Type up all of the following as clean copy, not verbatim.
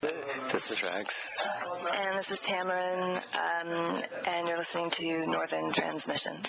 This is Rex. And this is Tamaryn, and you're listening to Northern Transmissions.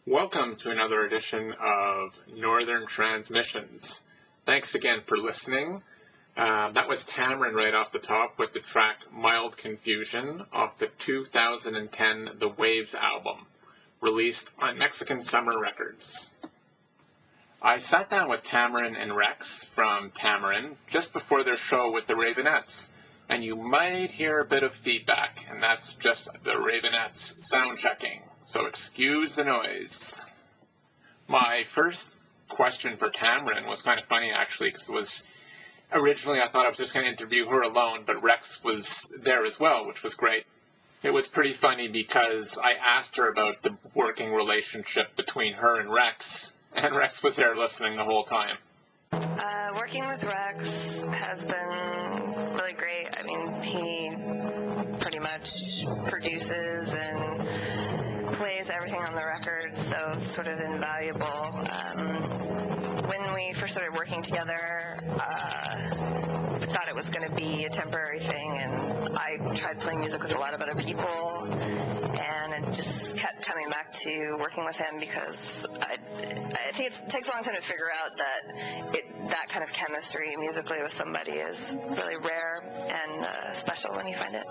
Welcome to another edition of Northern Transmissions. Thanks again for listening. That was Tamaryn right off the top with the track Mild Confusion off the 2010 The Waves album, released on Mexican Summer Records. I sat down with Tamaryn and Rex from Tamaryn just before their show with the Ravenettes, and you might hear a bit of feedback, and that's just the Ravenettes sound checking. So excuse the noise. My first question for Tamaryn was kind of funny, actually, because it was Originally, I thought I was just going to interview her alone, but Rex was there as well, which was great. It was pretty funny because I asked her about the working relationship between her and Rex was there listening the whole time. Working with Rex has been really great. I mean, he pretty much produces and plays everything on the record, so it's sort of invaluable. When we first started working together, we thought it was going to be a temporary thing, and I tried playing music with a lot of other people, and it just kept coming back to working with him because I think it takes a long time to figure out that kind of chemistry musically with somebody is really rare and special when you find it.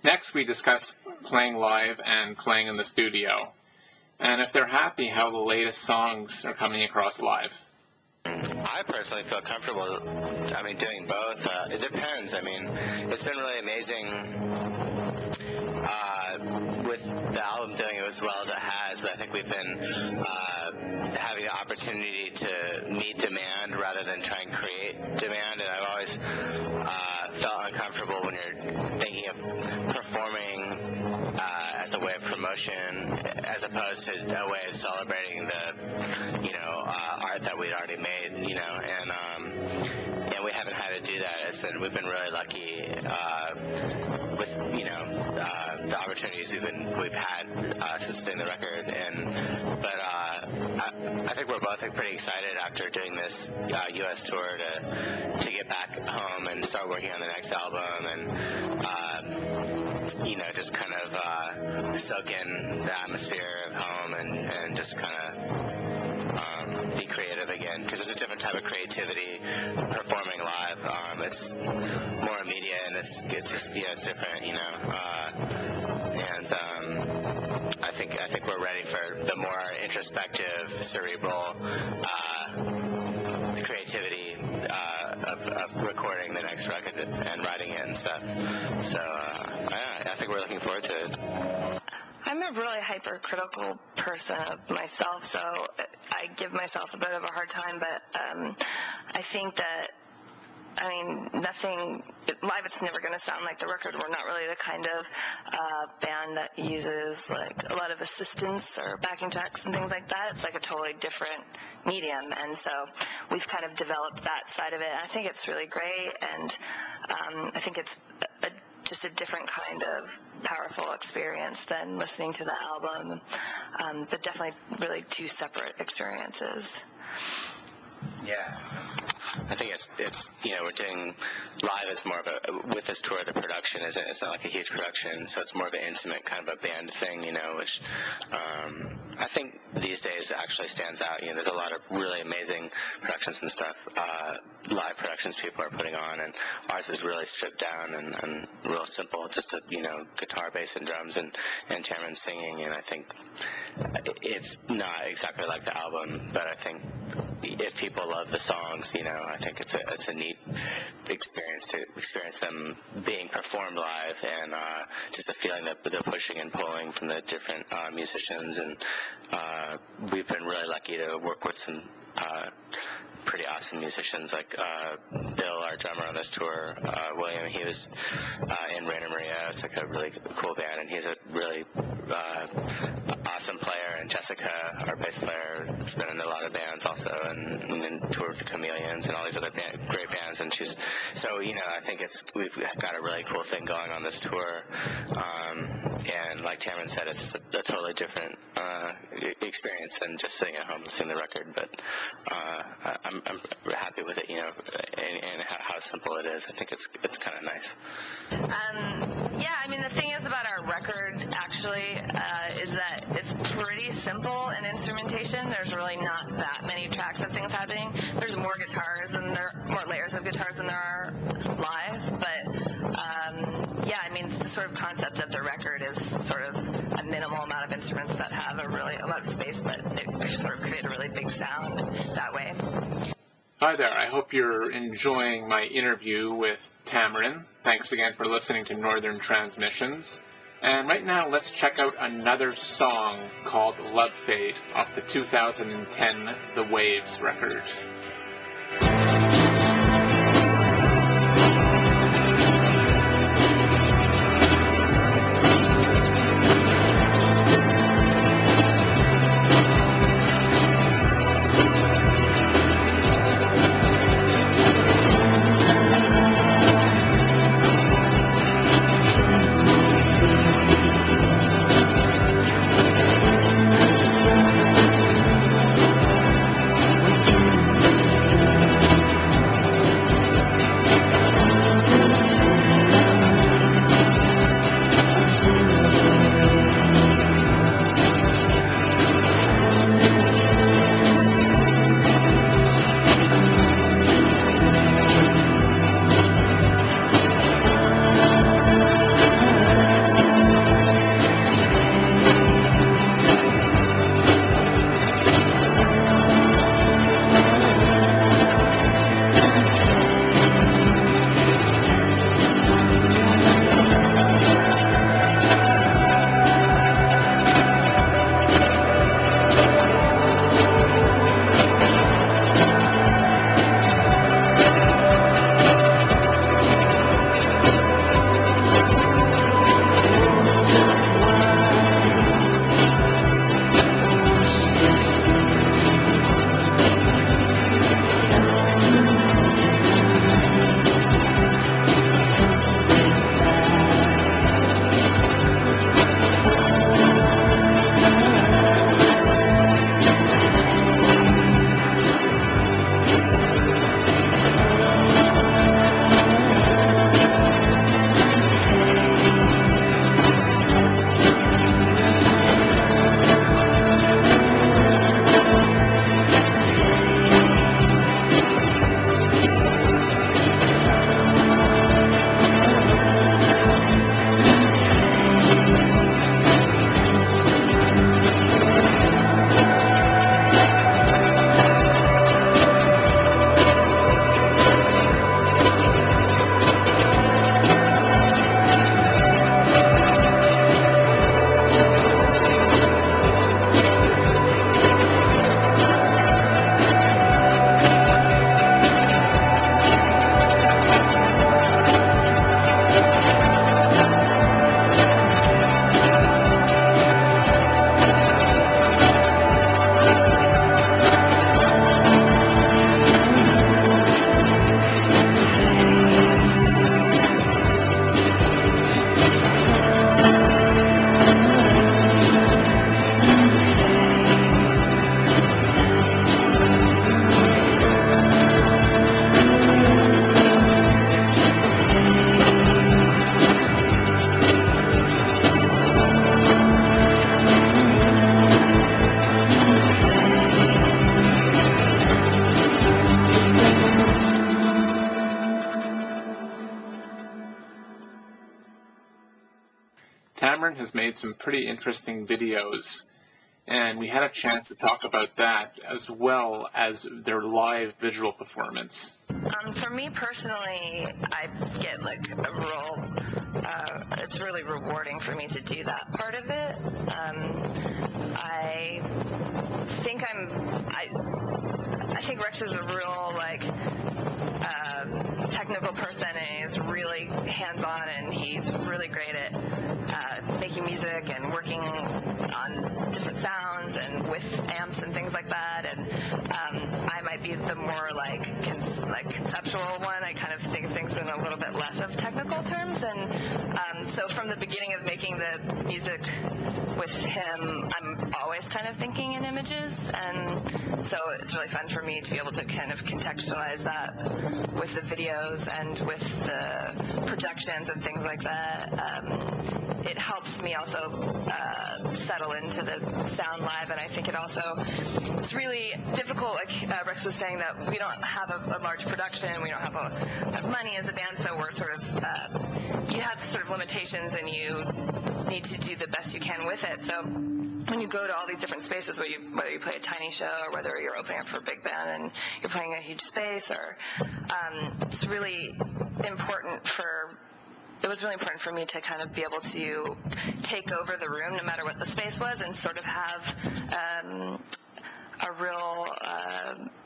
Next, we discuss playing live and playing in the studio, and if they're happy how the latest songs are coming across live. I personally feel comfortable, doing both. It depends. It's been really amazing with the album doing it as well as it has, but I think we've been having the opportunity to meet demand rather than try and create demand, and I've always felt uncomfortable when you're thinking of performing as a way of promotion as opposed to a way of celebrating the art that we'd already made, and we haven't had to do that. We've been really lucky with the opportunities we've had since doing the record, but I think we're both pretty excited after doing this U.S. tour to get back home and start working on the next album and just kind of soak in the atmosphere of home and just kind of be creative again, because it's a different type of creativity performing live. It's more immediate and it's just it's different, and I think we're ready for the more introspective, cerebral creativity of recording the next record and writing it and stuff. So I think we're looking forward to it. I'm a really hypercritical person of myself, so I give myself a bit of a hard time, but I think that nothing live, it's never going to sound like the record. We're not really the kind of band that uses like a lot of assistance or backing tracks and things like that. It's like a totally different medium, and so we've kind of developed that side of it. I think it's really great, and I think it's just a different kind of powerful experience than listening to the album, but definitely really two separate experiences. Yeah, I think it's we're doing live. It's more of with this tour, the production it's not like a huge production, so it's more of an intimate kind of a band thing, which I think these days actually stands out. There's a lot of really amazing productions and stuff, live productions people are putting on, and ours is really stripped down and real simple. It's just a guitar, bass, and drums, and Tamaryn singing, and I think it's not exactly like the album, but I think if people love the songs, I think it's a neat experience to experience them being performed live, and just the feeling that they're pushing and pulling from the different musicians, and we've been really lucky to work with some pretty awesome musicians like Bill, our drummer on this tour, William. He was in Rainer Maria. It's like a really cool band, and he's a really awesome player. And Jessica, our bass player, has been in a lot of bands also, and toured with the Chameleons and all these other great bands. And she's so I think we've got a really cool thing going on this tour. And like Tamaryn said, it's a totally different experience than just sitting at home listening to the record. But I'm happy with it, and how simple it is. I think it's kind of nice. The thing is about our record actually is that it's pretty simple in instrumentation. There's really not that many tracks of things happening. There's more guitars and more layers of guitars than there are live, but the sort of concept of the record is sort of a minimal amount of instruments that have a lot of space, but they sort of create a really big sound that way. Hi there, I hope you're enjoying my interview with Tamaryn. Thanks again for listening to Northern Transmissions. And right now, let's check out another song called Love Fade off the 2010 The Waves record. Tamaryn has made some pretty interesting videos, and we had a chance to talk about that as well as their live visual performance. For me personally, I get like a real, it's really rewarding for me to do that part of it. I think Rex is a real like technical person, and he's really hands-on, and he's really great at making music and working on different sounds and with amps and things like that. And I might be the more like conceptual one. I kind of think things in a little bit less of technical terms. And so from the beginning of making the music with him, I'm always kind of thinking in images, and so it's really fun for me to be able to kind of contextualize that with the videos and with the projections and things like that. It helps me also settle into the sound live, and I think it's really difficult, like Rex was saying, that we don't have a large production, we don't have enough money as a band, so we're sort of, you have sort of limitations, and you need to do the best you can with it. So when you go to all these different spaces, whether you play a tiny show or whether you're opening up for a big band and you're playing a huge space, or it's really important it was really important for me to kind of be able to take over the room no matter what the space was, and sort of have a real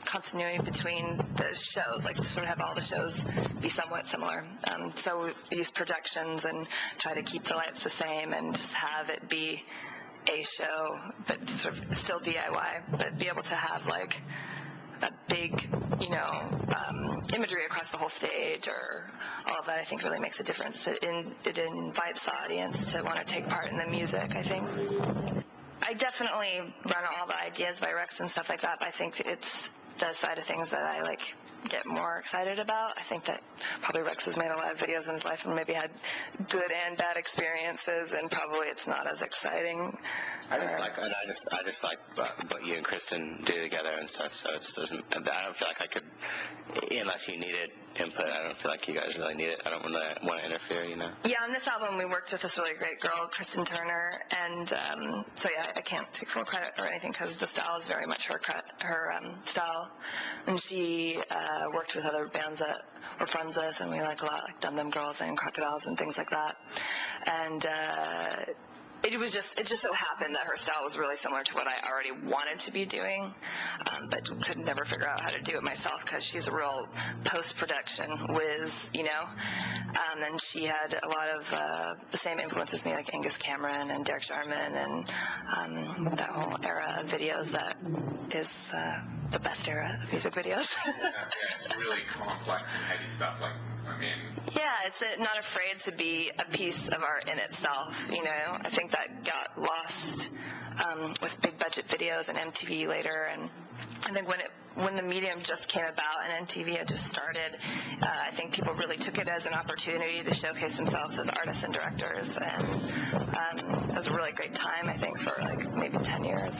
continuity between the shows, like to sort of have all the shows be somewhat similar. So we use projections and try to keep the lights the same and just have it be a show, but sort of still DIY, but be able to have like a big, imagery across the whole stage, or all of that. I think really makes a difference. It invites the audience to want to take part in the music, I think. I definitely run all the ideas by Rex and stuff like that, but I think it's the side of things that I get more excited about. I think that probably Rex has made a lot of videos in his life and maybe had good and bad experiences, and probably it's not as exciting. I just like what you and Kristen do together and stuff. So I don't feel like I could, unless you needed input. I don't feel like you guys really need it. I don't want to interfere, Yeah, on this album we worked with this really great girl, Kristen Turner, and so yeah, I can't take full credit or anything because the style is very much her style, and she worked with other bands that we're friends with, and we like a lot, like Dum Dum Girls and Crocodiles and things like that. And it just so happened that her style was really similar to what I already wanted to be doing, but could never figure out how to do it myself because she's a real post-production whiz, and she had a lot of the same influences as me, like Angus Cameron and Derek Jarman and that whole era of videos that is the best era of music videos. Yeah, it's really complex and heavy stuff. Yeah, it's not afraid to be a piece of art in itself. I think that got lost with big budget videos and MTV later, and I think when the medium just came about and MTV had just started, I think people really took it as an opportunity to showcase themselves as artists and directors, and it was a really great time, I think, for maybe 10 years.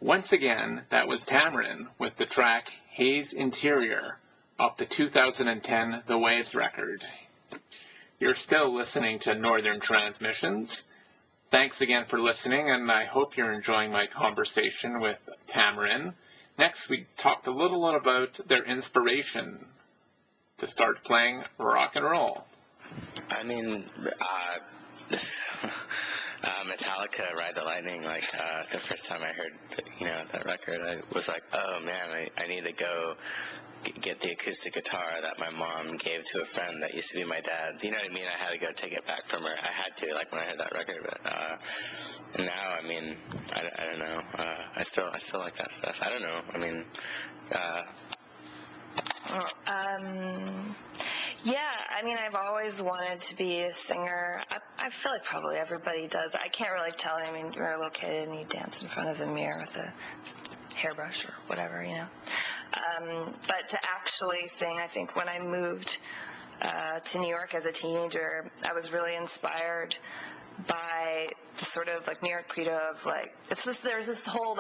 Once again, that was Tamaryn with the track Haze Interior off the 2010 The Waves record. You're still listening to Northern Transmissions. Thanks again for listening, and I hope you're enjoying my conversation with Tamaryn. Next, we talked a little about their inspiration to start playing rock and roll. I mean, Metallica, Ride the Lightning, the first time I heard, that record, I was like, oh man, I need to go get the acoustic guitar that my mom gave to a friend that used to be my dad's. You know what I mean? I had to go take it back from her. I had to, when I heard that record. But now, I mean, I don't know. I still like that stuff. I don't know. I mean, yeah, I mean, I've always wanted to be a singer. I feel like probably everybody does. I can't really tell. I mean, you're a little kid and you dance in front of the mirror with a hairbrush or whatever, But to actually sing, I think when I moved to New York as a teenager, I was really inspired by the sort of New York credo of there's this whole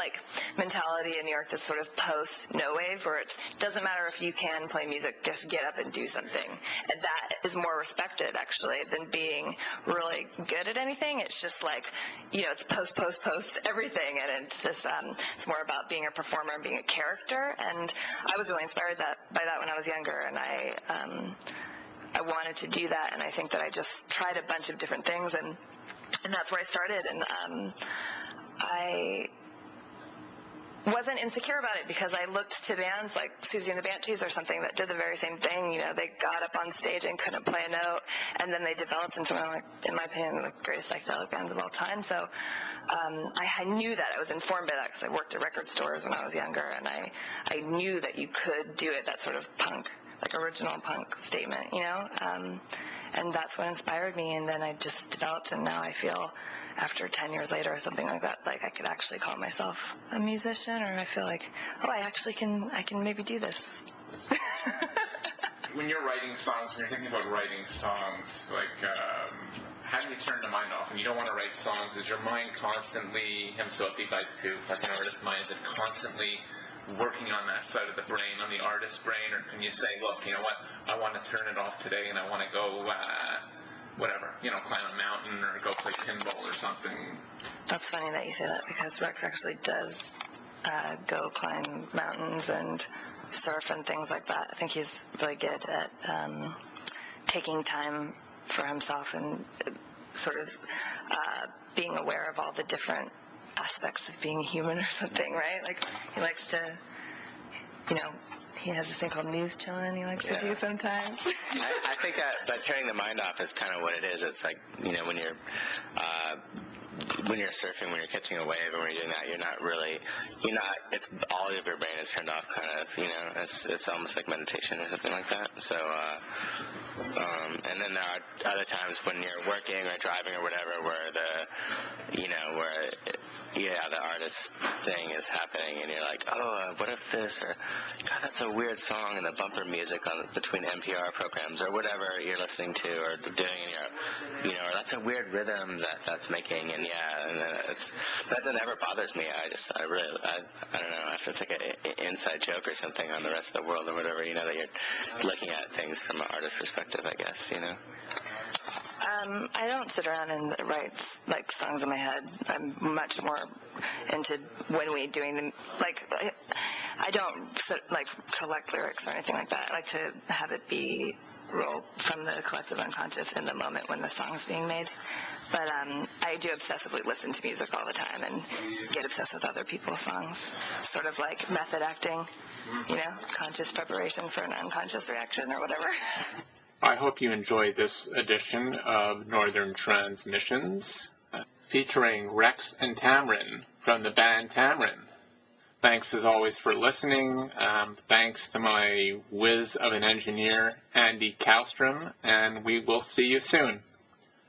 mentality in New York that's sort of post no wave, where it doesn't matter if you can play music, just get up and do something, and that is more respected actually than being really good at anything. It's just it's post everything, and it's just it's more about being a performer and being a character. And I was really inspired by that when I was younger, and I wanted to do that, and I think that I just tried a bunch of different things, and that's where I started. And I wasn't insecure about it because I looked to bands like Susie and the Banshees or something that did the very same thing. They got up on stage and couldn't play a note, and then they developed into one of, in my opinion, the greatest psychedelic bands of all time. So I knew that. I was informed by that because I worked at record stores when I was younger, and I knew that you could do it, that sort of punk, original punk statement, and that's what inspired me. And then I just developed, and now I feel, after 10 years later or something like that, I could actually call myself a musician, or I feel I can maybe do this. When you're writing songs, when you're thinking about writing songs, how do you turn the mind off? When you don't want to write songs, is your mind constantly, so if you guys too, an artist's mind, is it constantly working on that side of the brain, on the artist's brain, or can you say, look, you know what, I want to turn it off today and I want to go, climb a mountain or go play pinball or something? That's funny that you say that, because Rex actually does go climb mountains and surf and things like that. I think he's really good at taking time for himself and sort of being aware of all the different aspects of being human or something, right? He likes to, he has this thing called news chilling he likes to do sometimes. I think that turning the mind off is kind of what it is. It's when you're surfing, when you're catching a wave, and when you're doing that, it's all of your brain is turned off, kind of, it's almost like meditation or something like that. So, and then there are other times when you're working or driving or whatever, where the artist thing is happening, and you're like, what if this, or, God, that's a weird song, and the bumper music between NPR programs, or whatever you're listening to, or doing in your, or that's a weird rhythm that's making, and that never bothers me. I don't know if it's an inside joke or something on the rest of the world or whatever, that you're looking at things from an artist's perspective, I guess, I don't sit around and write songs in my head. I'm much more into when we doing them. I don't collect lyrics or anything like that. I like to have it be roll from the collective unconscious in the moment when the song's being made. But I do obsessively listen to music all the time and get obsessed with other people's songs. Sort of like method acting, conscious preparation for an unconscious reaction or whatever. I hope you enjoyed this edition of Northern Transmissions, featuring Rex and Tamaryn from the band Tamaryn. Thanks as always for listening. Thanks to my whiz of an engineer, Andy Kallstrom, and we will see you soon.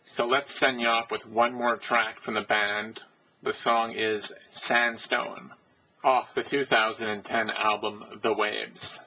So let's send you off with one more track from the band. The song is Sandstone, off the 2010 album The Waves.